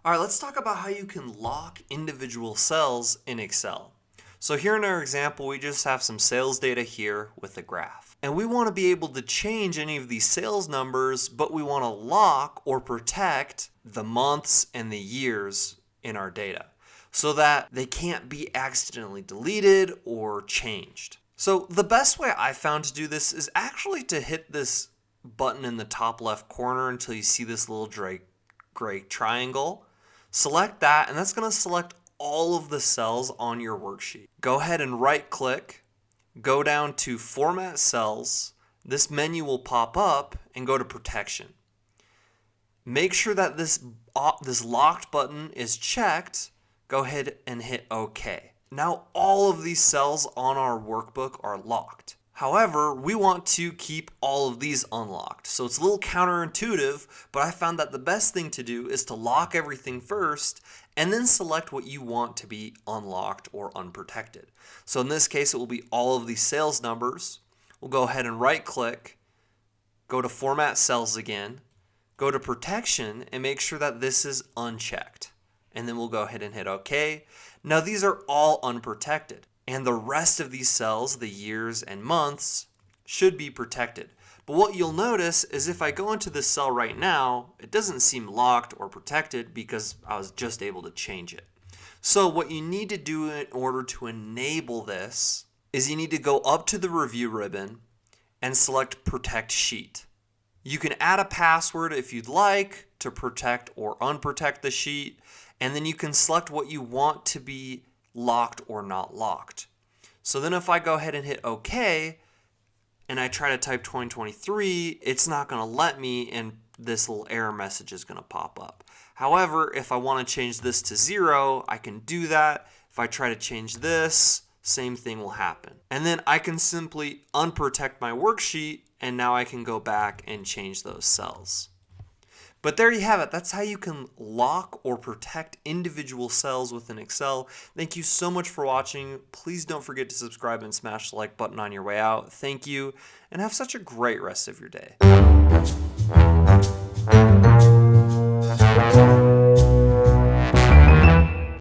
All right, let's talk about how you can lock individual cells in Excel. So here in our example, we just have some sales data here with a graph. And we want to be able to change any of these sales numbers, but we want to lock or protect the months and the years in our data so that they can't be accidentally deleted or changed. So the best way I found to do this is actually to hit this button in the top left corner until you see this little gray triangle. Select that, and that's going to select all of the cells on your worksheet. Go ahead and right click, go down to Format Cells. This menu will pop up and go to Protection. Make sure that this locked button is checked. Go ahead and hit OK. Now all of these cells on our workbook are locked. However, we want to keep all of these unlocked. So it's a little counterintuitive, but I found that the best thing to do is to lock everything first and then select what you want to be unlocked or unprotected. So in this case, it will be all of these sales numbers. We'll go ahead and right click, go to Format Cells again, go to Protection and make sure that this is unchecked. And then we'll go ahead and hit OK. Now these are all unprotected. And the rest of these cells, the years and months, should be protected. But what you'll notice is if I go into this cell right now, it doesn't seem locked or protected because I was just able to change it. So what you need to do in order to enable this is you need to go up to the review ribbon and select Protect Sheet. You can add a password if you'd like to protect or unprotect the sheet, and then you can select what you want to be locked or not locked. So then if I go ahead and hit OK and I try to type 2023, it's not going to let me, and this little error message is going to pop up. However, if I want to change this to 0, I can do that. If I try to change this, same thing will happen. And then I can simply unprotect my worksheet, and now I can go back and change those cells. But there you have it. That's how you can lock or protect individual cells within Excel. Thank you so much for watching. Please don't forget to subscribe and smash the like button on your way out. Thank you, and have such a great rest of your day.